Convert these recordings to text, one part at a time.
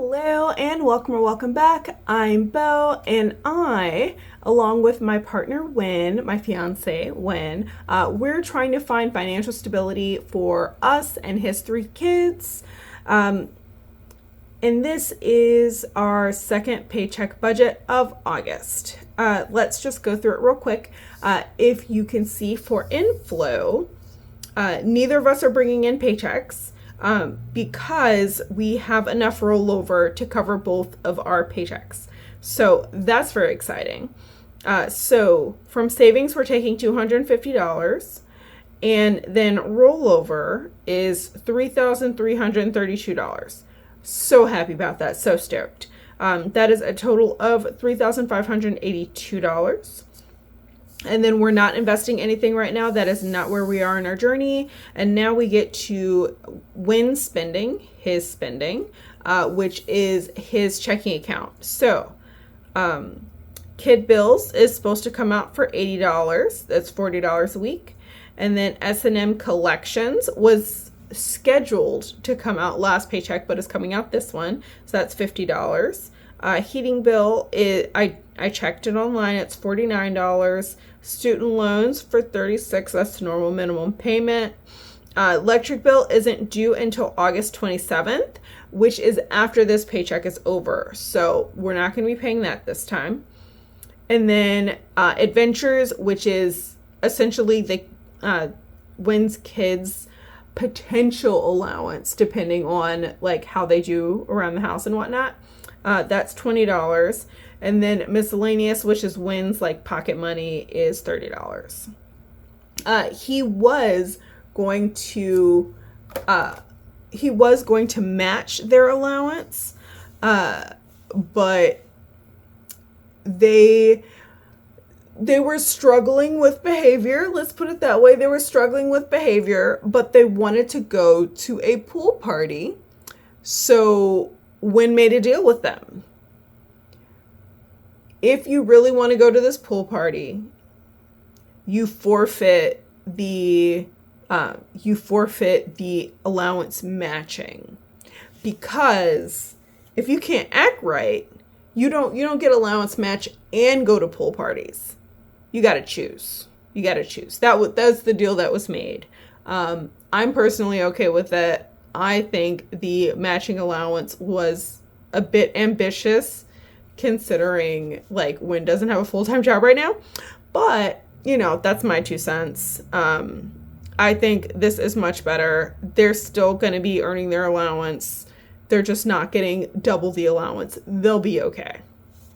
Hello and welcome or welcome back. I'm Bo, and I, along with my partner Wynn, my fiance Wynn, we're trying to find financial stability for us and his three kids. And this is our second paycheck budget of August. Let's just go through it real quick. If you can see for inflow, neither of us are bringing in paychecks. Because we have enough rollover to cover both of our paychecks. So that's very exciting. So from savings, we're taking $250, and then rollover is $3,332. So happy about that. So stoked. That is a total of $3,582. And then we're not investing anything right now. That is not where we are in our journey. And now we get to Wynn's spending, his spending, which is his checking account. So kid bills is supposed to come out for $80. That's $40 a week. And then S&M collections was scheduled to come out last paycheck, but is coming out this one. So that's $50. Heating bill, I checked it online. It's $49. Student loans for $36. That's normal minimum payment. Electric bill isn't due until August 27th, which is after this paycheck is over. So we're not going to be paying that this time. And then adventures, which is essentially the Wynn's kids' potential allowance, depending on like how they do around the house and whatnot. That's $20. And then miscellaneous, which is Wynn's like pocket money, is $30. He was going to match their allowance, but they were struggling with behavior. Let's put it that way. They were struggling with behavior, but they wanted to go to a pool party. So Wynn made a deal with them. If you really want to go to this pool party, you forfeit the allowance matching, because if you can't act right, you don't get allowance match and go to pool parties. You got to choose. That's the deal that was made. I'm personally okay with it. I think the matching allowance was a bit ambitious, considering like Wynn doesn't have a full-time job right now, but that's my 2 cents. I think this is much better. They're still going to be earning their allowance. They're just not getting double the allowance. They'll be okay.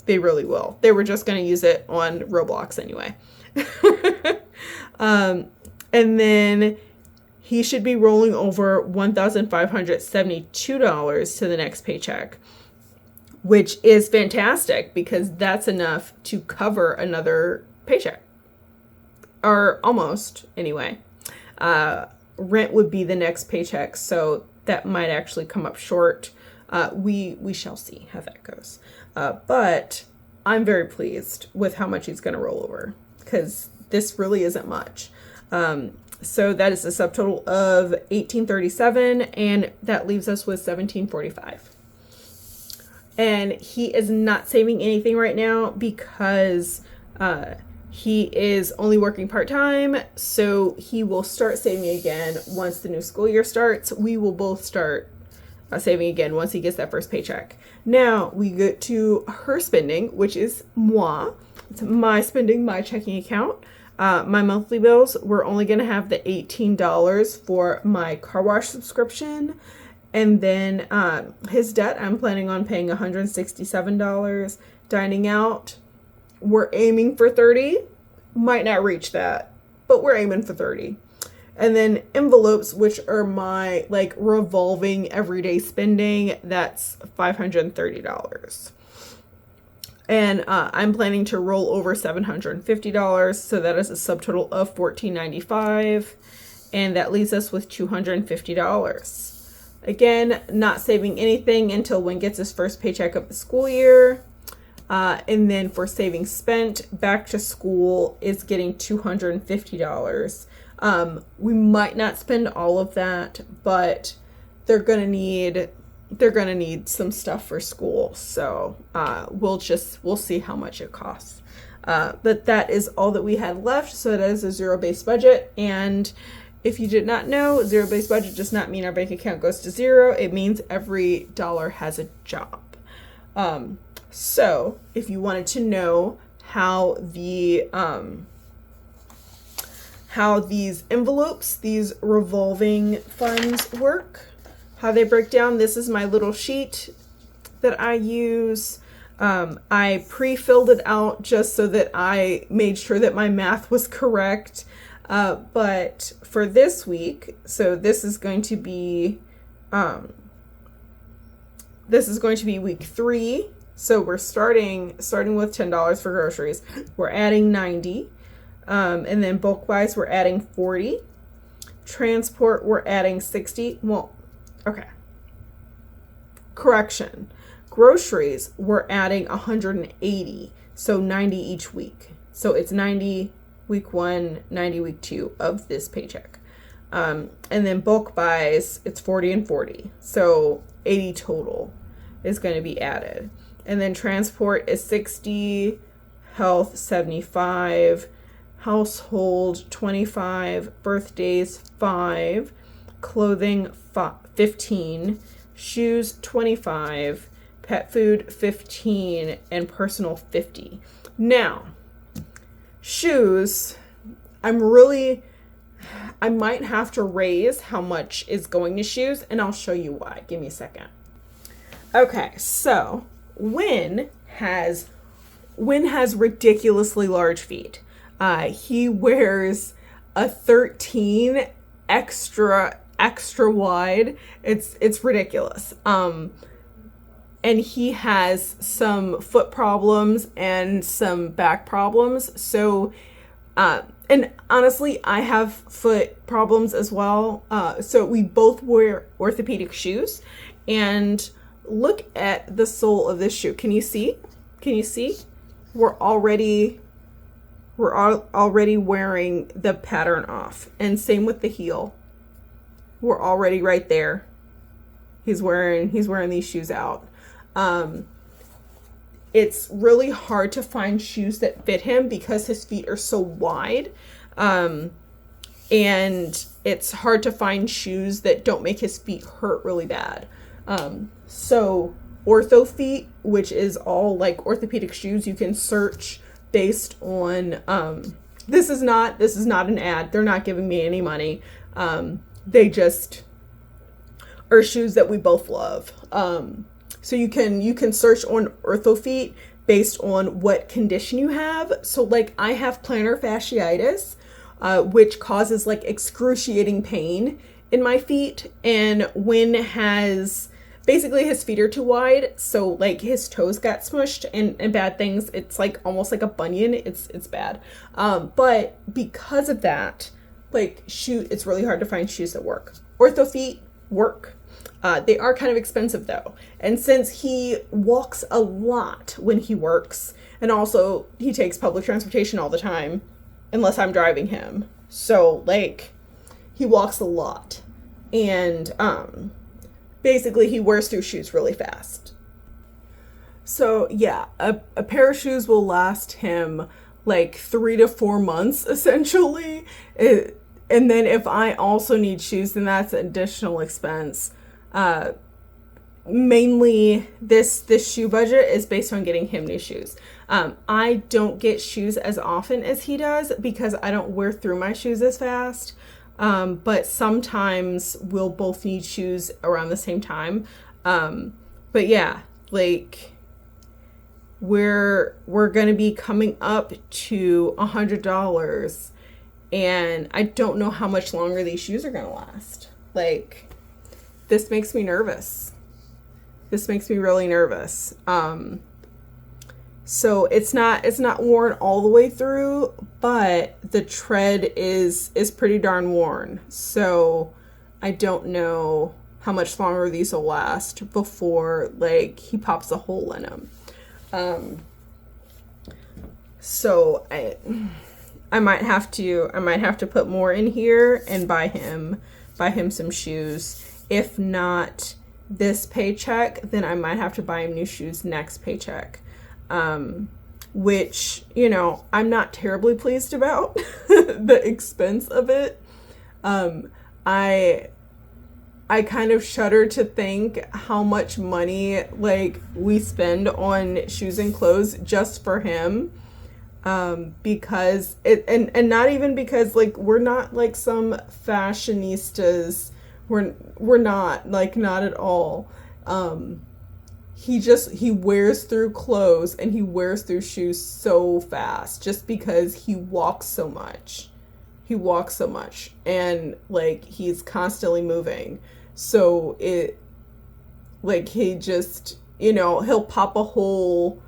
They really will. They were just going to use it on Roblox anyway. And then he should be rolling over $1,572 to the next paycheck, which is fantastic because that's enough to cover another paycheck, or almost anyway. Rent would be the next paycheck, so that might actually come up short. We shall see how that goes. But I'm very pleased with how much he's going to roll over, because this really isn't much. So that is a subtotal of $1,837, and that leaves us with $1,745. And he is not saving anything right now because he is only working part-time, so he will start saving again once the new school year starts. We will both start saving again once he gets that first paycheck. Now we get to her spending, which is moi. It's my spending, my checking account. My monthly bills, we're only going to have the $18 for my car wash subscription. And then his debt, I'm planning on paying $167. Dining out, we're aiming for $30. Might not reach that, but we're aiming for $30. And then envelopes, which are my like revolving everyday spending, that's $530. And I'm planning to roll over $750, so that is a subtotal of $1,495, and that leaves us with $250. Again, not saving anything until Wynn gets his first paycheck of the school year. And then for savings spent, back to school is getting $250. We might not spend all of that, but they're going to need they're gonna need some stuff for school. So we'll see how much it costs. But that is all that we had left. So that is a zero-based budget. And if you did not know, zero-based budget does not mean our bank account goes to zero. It means every dollar has a job. So if you wanted to know how these envelopes, these revolving funds work, how they break down, this is my little sheet that I use. I pre-filled it out just so that I made sure that my math was correct. But for this week, so this is going to be week 3. So we're starting with $10 for groceries. We're adding 90. And then bulk buys, we're adding 40. Transport, we're adding 60. Well, okay. Correction. Groceries, we're adding 180. So 90 each week. So it's 90 week 1, 90 week 2 of this paycheck. And then bulk buys, it's 40 and 40. So 80 total is going to be added. And then transport is 60, health 75, household 25, birthdays 5, clothing 15, shoes 25, pet food 15, and personal 50. Now, shoes, I might have to raise how much is going to shoes, and I'll show you why. Give me a second. Okay, so Wynn has ridiculously large feet. He wears a 13 extra wide. It's ridiculous. And he has some foot problems and some back problems. So, and honestly, I have foot problems as well. So we both wear orthopedic shoes, and look at the sole of this shoe. Can you see? We're already wearing the pattern off. And same with the heel. We're already right there. He's wearing these shoes out. It's really hard to find shoes that fit him because his feet are so wide. And it's hard to find shoes that don't make his feet hurt really bad. So Ortho Feet, which is all like orthopedic shoes, you can search based on, this is not an ad. They're not giving me any money. They just are shoes that we both love. So you can search on Ortho Feet based on what condition you have. So like I have plantar fasciitis, which causes like excruciating pain in my feet, and Wynn has basically his feet are too wide, so like his toes got smushed and bad things. It's like almost like a bunion. It's bad. But because of that, like it's really hard to find shoes that work. Ortho Feet work. They are kind of expensive though. And since he walks a lot when he works, and also he takes public transportation all the time, unless I'm driving him. So like he walks a lot, and basically he wears through shoes really fast. So yeah, a pair of shoes will last him like 3 to 4 months essentially. And then if I also need shoes, then that's an additional expense. Mainly this shoe budget is based on getting him new shoes. I don't get shoes as often as he does because I don't wear through my shoes as fast. But sometimes we'll both need shoes around the same time. But yeah, like we're going to be coming up to $100, and I don't know how much longer these shoes are going to last. Like, this makes me nervous. This makes me really nervous. So it's not worn all the way through, but the tread is pretty darn worn. So I don't know how much longer these will last before like he pops a hole in them. So I might have to put more in here and buy him some shoes. If not, this paycheck, then I might have to buy him new shoes next paycheck. Which, you know, I'm not terribly pleased about the expense of it. I kind of shudder to think how much money like we spend on shoes and clothes just for him. Because it, and not even because like we're not like some fashionistas. We're not, like, not at all. He wears through clothes and he wears through shoes so fast just because he walks so much. He walks so much and like he's constantly moving. So it, like, he just, you know, he'll pop a hole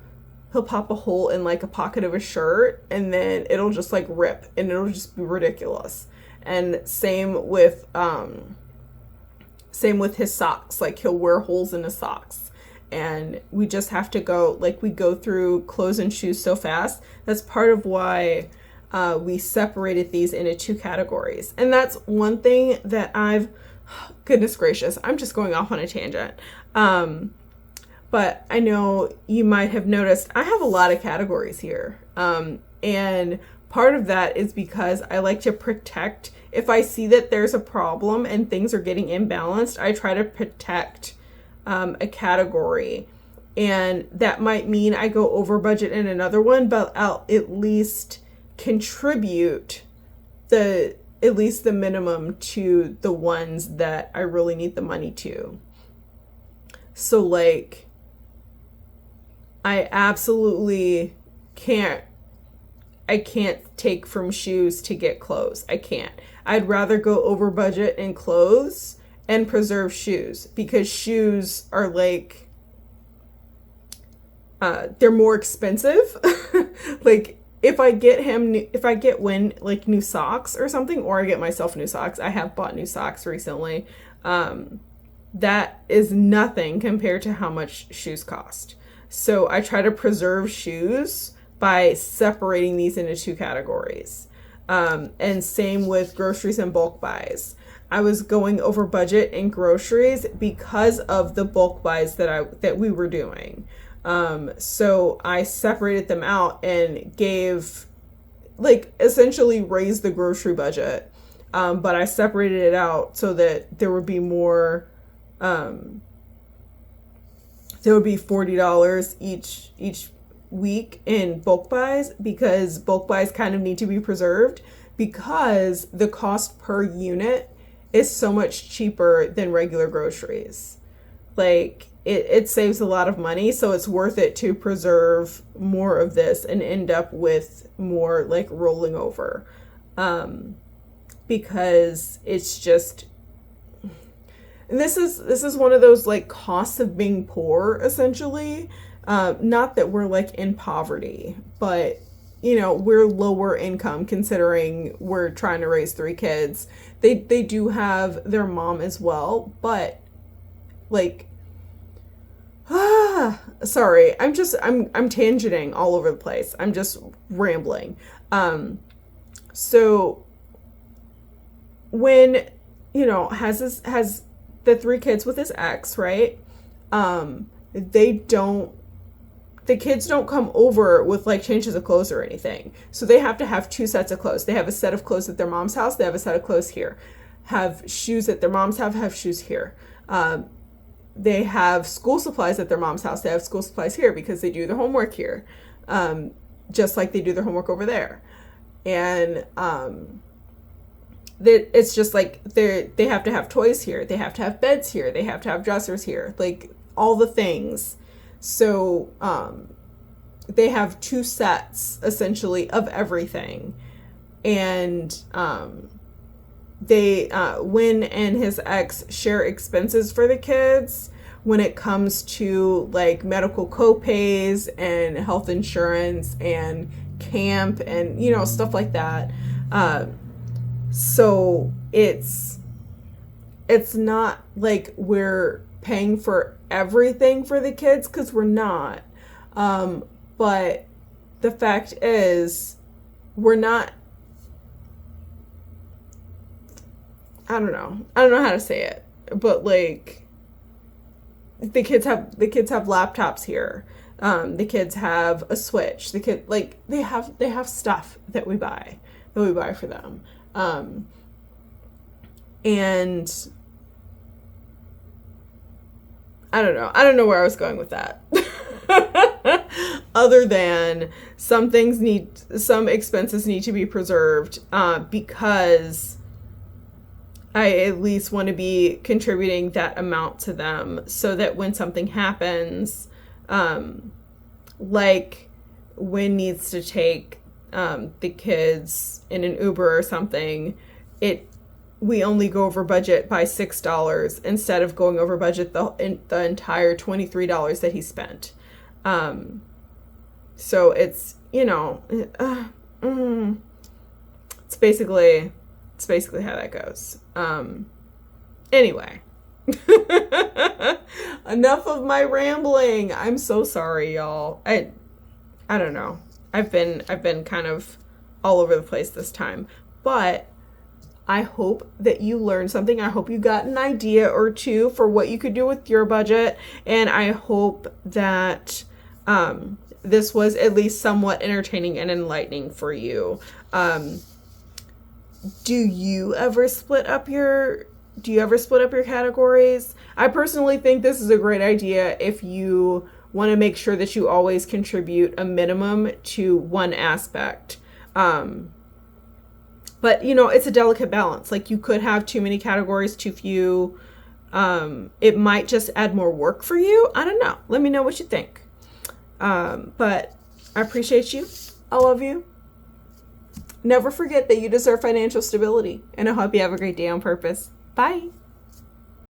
in like a pocket of a shirt and then it'll just like rip and it'll just be ridiculous. And same with his socks. Like, he'll wear holes in his socks. And we just have to we go through clothes and shoes so fast. That's part of why we separated these into two categories. And that's one thing that goodness gracious, I'm just going off on a tangent. But I know you might have noticed I have a lot of categories here. And part of that is because I like to protect, if I see that there's a problem and things are getting imbalanced, I try to protect a category. And that might mean I go over budget in another one, but I'll at least contribute at least the minimum to the ones that I really need the money to. So like, I absolutely can't take from shoes to get clothes. I can't. I'd rather go over budget in clothes and preserve shoes, because shoes are like, they're more expensive. Like, if I get Win like new socks or something, or I get myself new socks, I have bought new socks recently. That is nothing compared to how much shoes cost. So I try to preserve shoes by separating these into two categories. And same with groceries and bulk buys. I was going over budget in groceries because of the bulk buys that we were doing. So I separated them out and essentially raised the grocery budget. But I separated it out so that there would be more, there would be $40 each week in bulk buys, because bulk buys kind of need to be preserved because the cost per unit is so much cheaper than regular groceries. Like, it saves a lot of money, so it's worth it to preserve more of this and end up with more like rolling over. Because it's just, this is one of those like costs of being poor, essentially. Not that we're like in poverty, but you know, we're lower income considering we're trying to raise 3 kids. They do have their mom as well, but like, sorry, I'm tangenting all over the place. I'm just rambling. So when, you know, has the 3 kids with his ex, right? The kids don't come over with like changes of clothes or anything. So they have to have 2 sets of clothes. They have a set of clothes at their mom's house. They have a set of clothes here. Have shoes at their mom's house, have shoes here. They have school supplies at their mom's house. They have school supplies here because they do their homework here. Just like they do their homework over there. And it's just like they have to have toys here. They have to have beds here. They have to have dressers here. Like, all the things. So they have 2 sets essentially of everything. And Win and his ex share expenses for the kids when it comes to like medical co-pays and health insurance and camp and, you know, stuff like that. So it's not like we're paying for everything for the kids, because we're not. But the fact is, we're not, I don't know how to say it, but like, the kids have laptops here. The kids have a Switch. They have stuff that we buy for them. And I don't know where I was going with that. Other than some expenses need to be preserved, because I at least want to be contributing that amount to them, so that when something happens, like when needs to take the kids in an Uber or something, we only go over budget by $6 instead of going over budget the entire $23 that he spent. So it's, it's basically how that goes. Anyway, enough of my rambling. I'm so sorry, y'all. I don't know. I've been kind of all over the place this time, but I hope that you learned something. I hope you got an idea or two for what you could do with your budget. And I hope that this was at least somewhat entertaining and enlightening for you. Do you ever split up your categories? I personally think this is a great idea if you want to make sure that you always contribute a minimum to one aspect. But, it's a delicate balance. Like, you could have too many categories, too few. It might just add more work for you. I don't know. Let me know what you think. But I appreciate you. I love you. Never forget that you deserve financial stability. And I hope you have a great day on purpose. Bye.